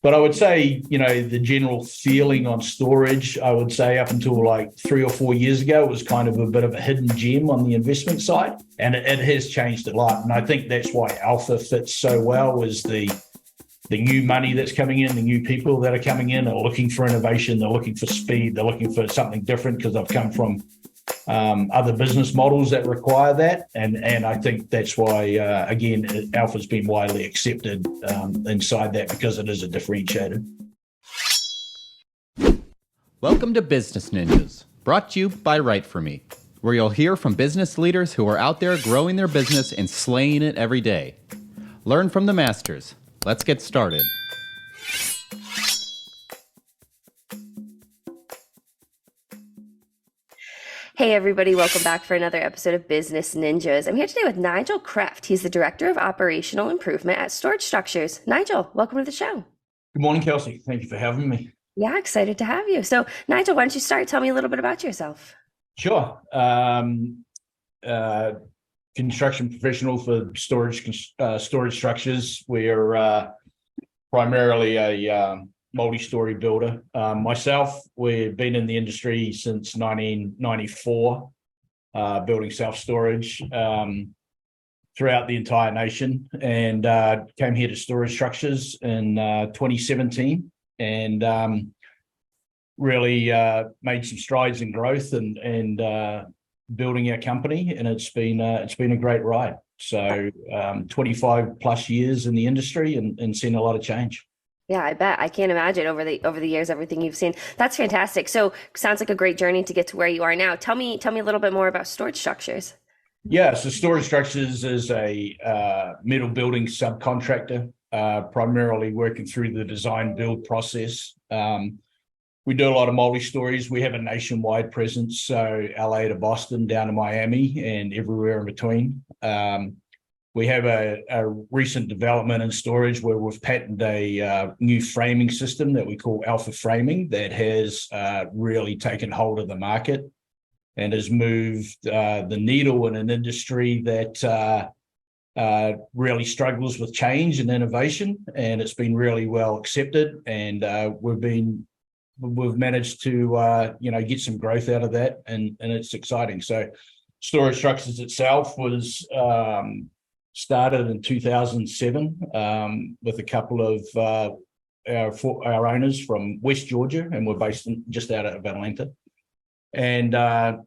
But I would say, the general feeling on storage, I would say up until like 3 or 4 years ago, it was kind of a bit of a hidden gem on the investment side. And it has changed a lot. And I think that's why Alpha fits so well is the new money that's coming in, the new people that are coming in are looking for innovation. They're looking for speed. They're looking for something different because I've come from other business models that require that. And I think that's why, again, Alpha's been widely accepted inside that because it is a differentiator. Welcome to Business Ninjas, brought to you by WriteForMe, where you'll hear from business leaders who are out there growing their business and slaying it every day. Learn from the masters. Let's get started. Hey everybody, welcome back for another episode of Business Ninjas. I'm here today with Nigel Kreft. He's the Director of Operational Improvement at Storage Structures. Nigel, welcome to the show. Good morning, Kelsey. Thank you for having me. Yeah, excited to have you. So Nigel, why don't you start? Tell me a little bit about yourself. Sure. Construction professional for storage structures. We're primarily a multi-story builder. Myself, we've been in the industry since 1994, building self-storage throughout the entire nation, and came here to Storage Structures in 2017, and really made some strides in growth and building our company, and it's been a great ride. So 25 plus years in the industry and seen a lot of change. Yeah, I bet. I can't imagine over the years everything you've seen. That's fantastic. So sounds like a great journey to get to where you are now. Tell me a little bit more about Storage Structures. Yeah, so Storage Structures is a metal building subcontractor, primarily working through the design build process. We do a lot of multi-stories. We have a nationwide presence, so LA to Boston, down to Miami, and everywhere in between. We have a recent development in storage where we've patented a new framing system that we call Alpha Framing that has really taken hold of the market and has moved the needle in an industry that really struggles with change and innovation, and it's been really well accepted, and we've managed to get some growth out of that, and it's exciting. So Storage Structures itself was started in 2007 with a couple of our owners from West Georgia, and we're based just out of Atlanta. And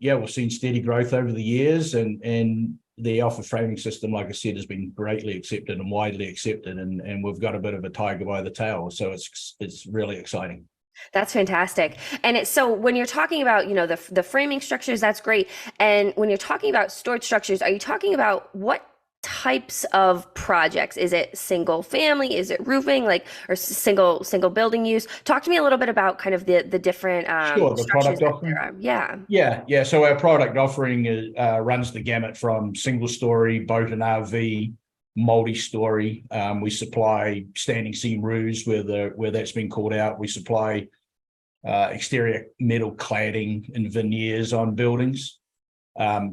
we've seen steady growth over the years, and the Alpha Framing system, like I said, has been greatly accepted and widely accepted, and we've got a bit of a tiger by the tail. So it's really exciting. That's fantastic. And it's so when you're talking about, the framing structures, that's great. And when you're talking about storage structures, are you talking about what types of projects? Is it single family? Is it roofing, or single building use? Talk to me a little bit about kind of the different Sure, the product offering. Yeah. So our product offering runs the gamut from single story, boat and RV, multi-story. We supply standing seam roofs where that's been called out. We supply exterior metal cladding and veneers on buildings.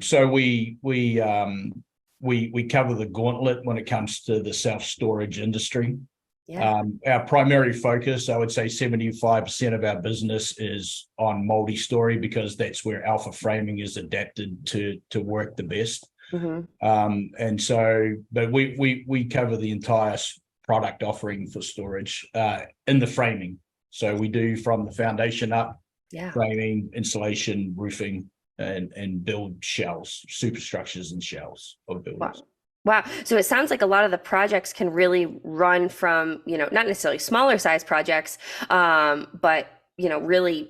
So we cover the gauntlet when it comes to the self-storage industry. Yeah. Our primary focus, I would say 75% of our business is on multi-story because that's where Alpha Framing is adapted to work the best. Mm-hmm. And so, but we cover the entire product offering for storage in the framing. So we do from the foundation up, framing, insulation, roofing, and build shells, superstructures and shells of buildings. Wow. So it sounds like a lot of the projects can really run from, not necessarily smaller size projects, but, really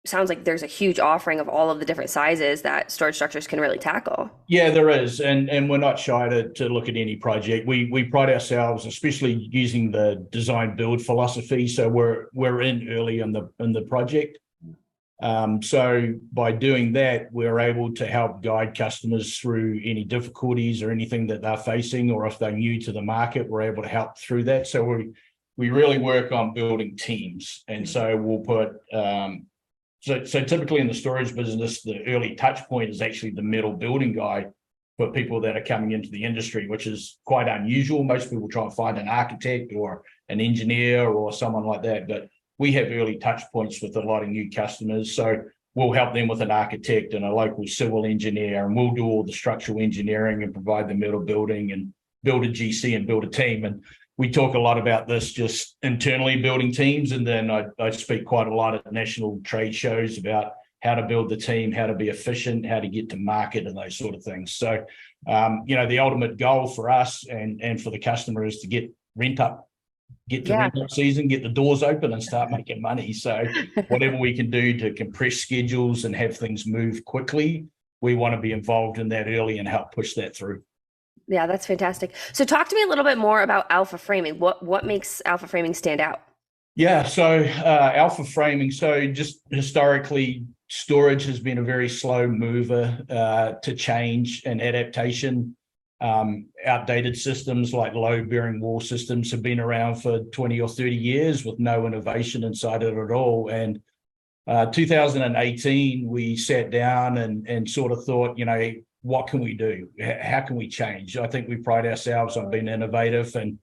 sounds like there's a huge offering of all of the different sizes that Storage Structures can really tackle. Yeah, there is. And we're not shy to look at any project. We pride ourselves, especially using the design build philosophy. So we're in early in the project. So by doing that, we're able to help guide customers through any difficulties or anything that they're facing, or if they're new to the market, we're able to help through that. So we really work on building teams. And so we'll put, so typically in the storage business, the early touch point is actually the metal building guy for people that are coming into the industry, which is quite unusual. Most people try and find an architect or an engineer or someone like that, but we have early touch points with a lot of new customers. So we'll help them with an architect and a local civil engineer, and we'll do all the structural engineering and provide the metal building and build a GC and build a team. And we talk a lot about this just internally building teams. And then I speak quite a lot at national trade shows about how to build the team, how to be efficient, how to get to market and those sort of things. So, the ultimate goal for us and for the customer is to get rent up season, get the doors open and start making money. So whatever we can do to compress schedules and have things move quickly, we want to be involved in that early and help push that through. Yeah, that's fantastic. So talk to me a little bit more about alpha framing. What makes alpha framing stand out? Yeah, so alpha framing, so just historically, storage has been a very slow mover to change and adaptation. Outdated systems like load-bearing wall systems have been around for 20 or 30 years with no innovation inside it at all. And 2018, we sat down and sort of thought, what can we do? How can we change? I think we pride ourselves on being innovative, and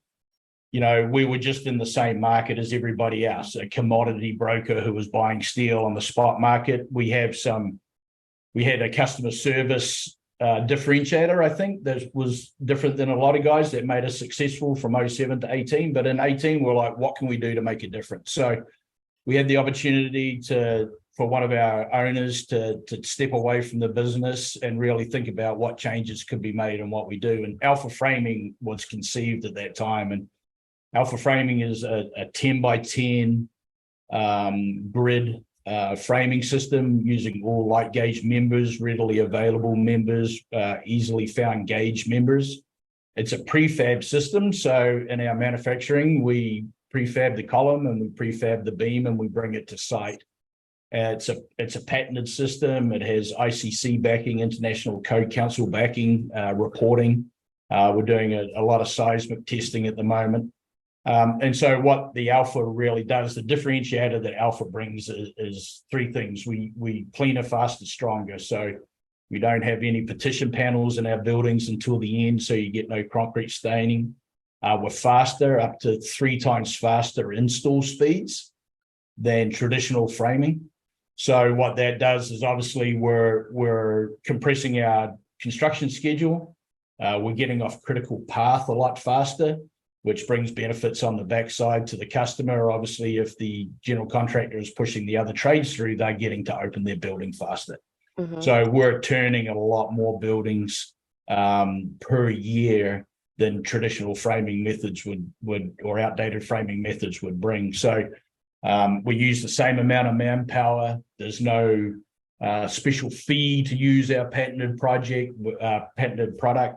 we were just in the same market as everybody else, a commodity broker who was buying steel on the spot market. We had a customer service differentiator, I think, that was different than a lot of guys that made us successful from 07 to 18. But in 18, we're like, what can we do to make a difference? So we had the opportunity for one of our owners to step away from the business and really think about what changes could be made and what we do. And alpha framing was conceived at that time. And alpha framing is a 10 by 10 grid framing system using all light gauge members, readily available members, easily found gauge members. It's a prefab system. So in our manufacturing, we prefab the column and we prefab the beam and we bring it to site. It's a patented system. It has ICC backing, International Code Council backing, reporting. We're doing a lot of seismic testing at the moment. And so what the alpha really does, the differentiator that alpha brings is three things. We cleaner, faster, stronger. So we don't have any partition panels in our buildings until the end, so you get no concrete staining. We're faster, up to 3 times faster install speeds than traditional framing. So what that does is obviously we're compressing our construction schedule. We're getting off critical path a lot faster, which brings benefits on the backside to the customer. Obviously, if the general contractor is pushing the other trades through, they're getting to open their building faster. Mm-hmm. So we're turning a lot more buildings per year than traditional framing methods would or outdated framing methods would bring. So we use the same amount of manpower. There's no special fee to use our patented product.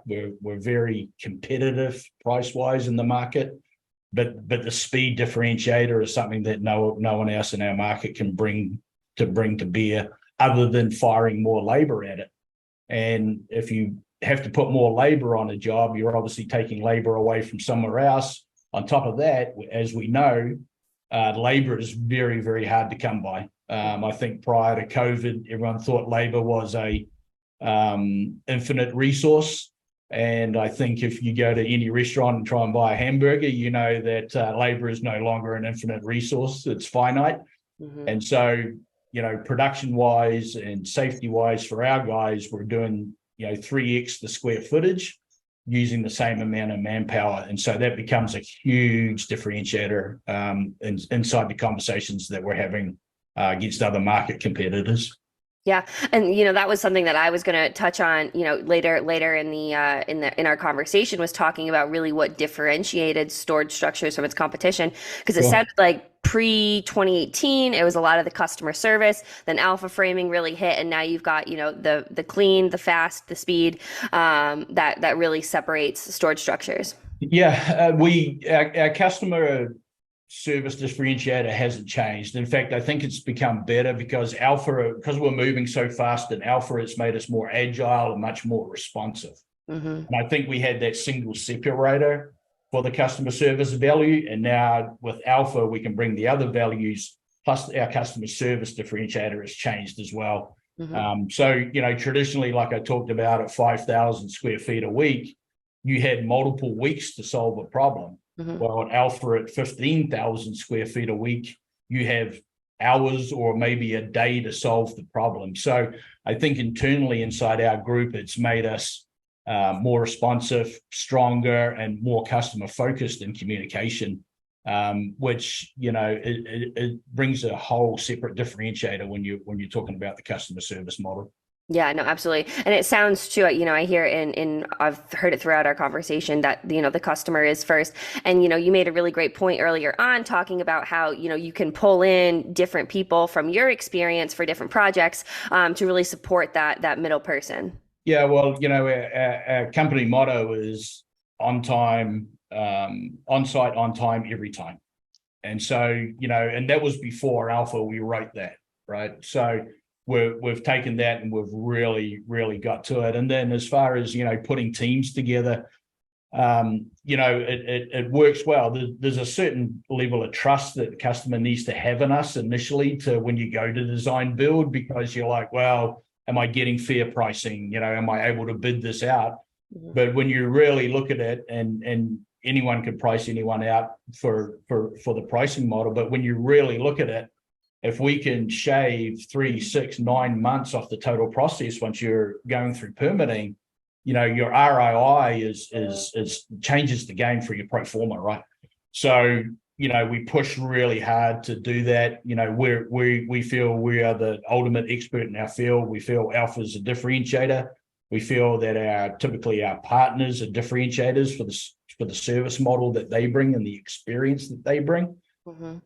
We're very competitive price-wise in the market, but the speed differentiator is something that no one else in our market can bring to bear, other than firing more labor at it. And if you have to put more labor on a job, you're obviously taking labor away from somewhere else. On top of that, as we know, labor is very, very hard to come by. I think prior to COVID, everyone thought labor was a infinite resource. And I think if you go to any restaurant and try and buy a hamburger, you know that labor is no longer an infinite resource. It's finite. Mm-hmm. And so, production-wise and safety-wise for our guys, we're doing, 3x the square footage using the same amount of manpower. And so that becomes a huge differentiator inside the conversations that we're having against other market competitors. Yeah, and that was something that I was going to touch on, later in our conversation, was talking about really what differentiated storage structures from its competition, because it sounded like pre-2018 it was a lot of the customer service, then alpha framing really hit, and now you've got the clean, the fast, the speed that really separates storage structures. Yeah, our customer service differentiator hasn't changed. In fact, I think it's become better because we're moving so fast in alpha, it's made us more agile and much more responsive. Mm-hmm. And I think we had that single separator for the customer service value, and now with alpha we can bring the other values, plus our customer service differentiator has changed as well. So, traditionally, like I talked about at 5,000 square feet a week, you had multiple weeks to solve a problem. Well, at Alpha at 15,000 square feet a week, you have hours or maybe a day to solve the problem. So I think internally inside our group, it's made us more responsive, stronger, and more customer focused in communication, which it brings a whole separate differentiator when you're talking about the customer service model. Yeah, no, absolutely. And it sounds too, I hear I've heard it throughout our conversation that, the customer is first. And, you made a really great point earlier on talking about how, you can pull in different people from your experience for different projects to really support that middle person. Yeah, well, our company motto is on time, on site, on time, every time. And so, and that was before Alpha, we wrote that, right? So we've taken that and we've really, really got to it. And then as far as, putting teams together, it works well. There's a certain level of trust that the customer needs to have in us initially to when you go to design build, because you're like, well, am I getting fair pricing? Am I able to bid this out? But when you really look at it, and anyone could price anyone out for the pricing model, but when you really look at it, if we can shave 3, 6, 9 months off the total process once you're going through permitting, your ROI is changes the game for your pro forma, right? So we push really hard to do that. We feel we are the ultimate expert in our field. We feel Alpha is a differentiator. We feel that typically our partners are differentiators for the service model that they bring and the experience that they bring.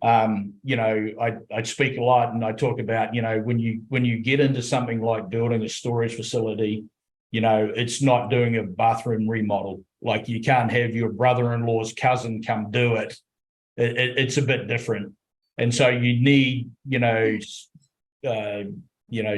I speak a lot and I talk about, when you get into something like building a storage facility, it's not doing a bathroom remodel. Like you can't have your brother-in-law's cousin come do it. It's a bit different. And so you need,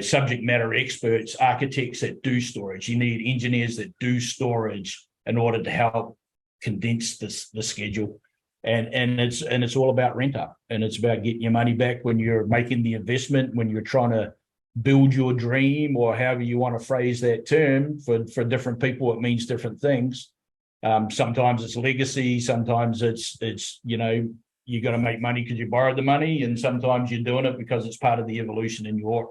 subject matter experts, architects that do storage. You need engineers that do storage in order to help condense the schedule. And it's all about rent up, and it's about getting your money back when you're making the investment, when you're trying to build your dream, or however you want to phrase that term. For different people, it means different things. Sometimes it's legacy, sometimes it's you got to make money because you borrowed the money, and sometimes you're doing it because it's part of the evolution in your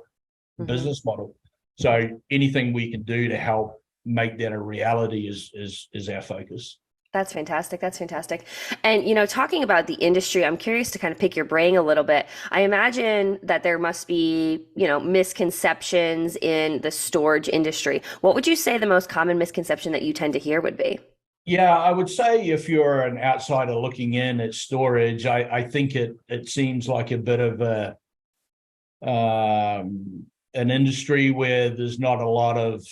business model. So anything we can do to help make that a reality is our focus. That's fantastic. That's fantastic. And, talking about the industry, I'm curious to kind of pick your brain a little bit. I imagine that there must be, misconceptions in the storage industry. What would you say the most common misconception that you tend to hear would be? Yeah, I would say if you're an outsider looking in at storage, I think it seems like a bit of an industry where there's not a lot of,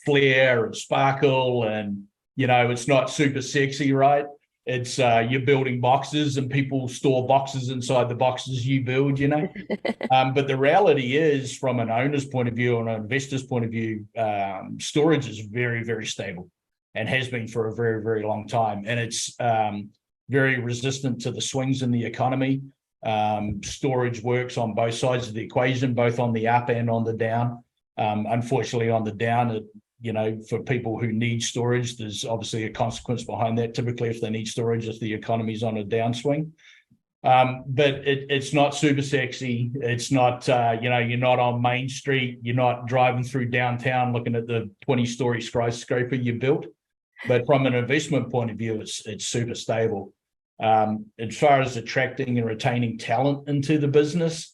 flair and sparkle, and it's not super sexy, right? It's you're building boxes and people store boxes inside the boxes you build, But the reality is, from an owner's point of view and an investor's point of view, storage is very, very stable and has been for a very, very long time. And it's very resistant to the swings in the economy. Storage works on both sides of the equation, both on the up and on the down. Unfortunately, on the down, for people who need storage, there's obviously a consequence behind that. Typically, if they need storage, if the economy's on a downswing. But it's not super sexy. It's not, you're not on Main Street. You're not driving through downtown looking at the 20-story skyscraper you built. But from an investment point of view, it's super stable. As far as attracting and retaining talent into the business,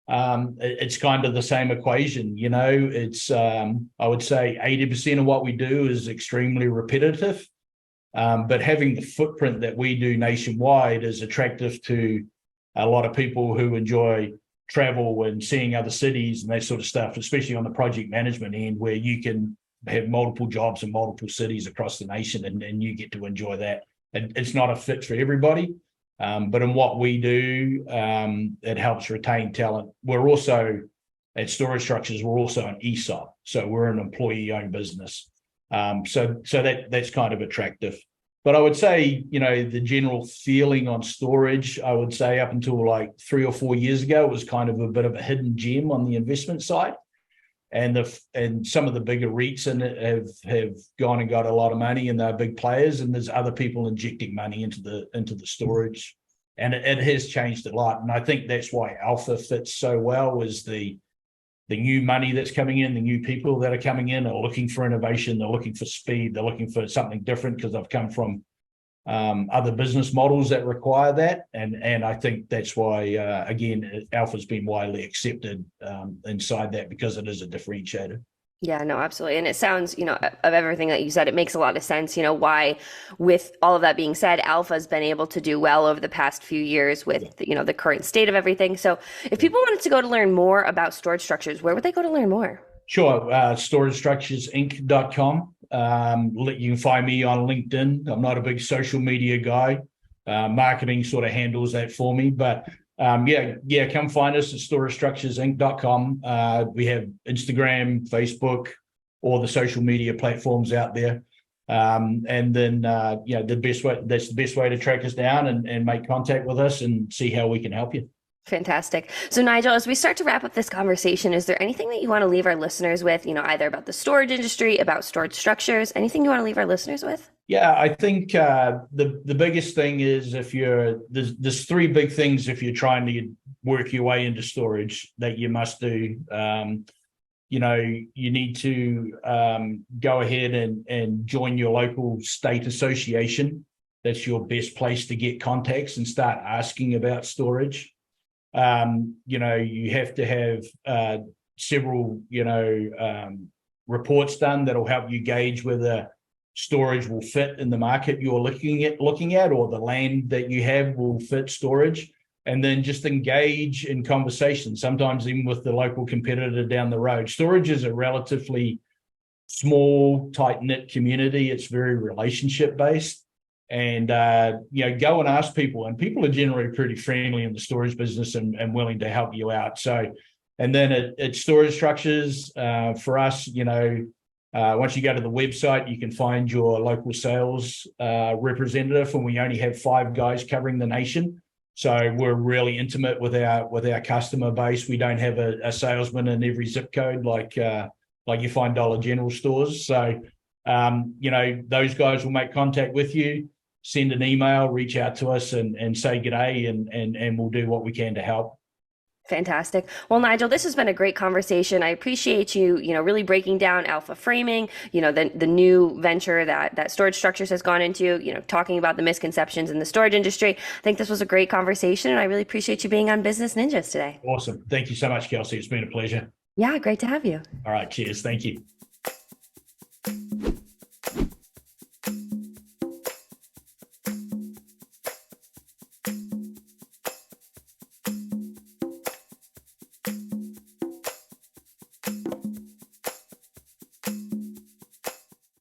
it's kind of the same equation. It's I would say 80% of what we do is extremely repetitive, but having the footprint that we do nationwide is attractive to a lot of people who enjoy travel and seeing other cities and that sort of stuff, especially on the project management end, where you can have multiple jobs in multiple cities across the nation, and you get to enjoy that. And it's not a fit for everybody. But in what we do, it helps retain talent. We're also, at Storage Structures, we're also an ESOP. So we're an employee-owned business. So that's kind of attractive. But I would say, the general feeling on storage, I would say up until like 3 or 4 years ago, was kind of a bit of a hidden gem on the investment side. And some of the bigger REITs in it have gone and got a lot of money, and they're big players, and there's other people injecting money into the storage. And it has changed a lot. And I think that's why Alpha fits so well, is the new money that's coming in, the new people that are coming in are looking for innovation, they're looking for speed, they're looking for something different because they've come from other business models that require that. And I think that's why, again, Alpha's been widely accepted inside that, because it is a differentiator. Yeah, no, absolutely. And it sounds, of everything that you said, it makes a lot of sense, why, with all of that being said, Alpha's been able to do well over the past few years with, the current state of everything. So if people wanted to go to learn more about storage structures, where would they go to learn more? Sure. StorageStructuresInc.com. You can find me on LinkedIn. I'm not a big social media guy. Marketing sort of handles that for me, but come find us at StorageStructuresInc.com. We have Instagram, Facebook, all the social media platforms out there. And then, that's the best way to track us down and make contact with us and see how we can help you. Fantastic. So Nigel, as we start to wrap up this conversation, is there anything that you want to leave our listeners with, either about the storage industry, about storage structures, anything you want to leave our listeners with? Yeah, I think the biggest thing is, there's 3 big things if you're trying to work your way into storage that you must do. You need to go ahead and join your local state association. That's your best place to get contacts and start asking about storage. You have to have several, reports done that'll help you gauge whether storage will fit in the market you're looking at, or the land that you have will fit storage. And then just engage in conversation, sometimes even with the local competitor down the road. Storage is a relatively small, tight-knit community. It's very relationship-based. And, go and ask people. And people are generally pretty friendly in the storage business and willing to help you out. So, and then at Storage Structures, for us, once you go to the website, you can find your local sales representative, and we only have 5 guys covering the nation. So we're really intimate with our customer base. We don't have a salesman in every zip code like you find Dollar General stores. So, those guys will make contact with you, send an email, reach out to us and say g'day, and we'll do what we can to help. Fantastic. Well, Nigel, this has been a great conversation. I appreciate you, really breaking down Alpha Framing, the new venture that Storage Structures has gone into, talking about the misconceptions in the storage industry. I think this was a great conversation, and I really appreciate you being on Business Ninjas today. Awesome. Thank you so much, Kelsey. It's been a pleasure. Yeah, great to have you. All right. Cheers. Thank you.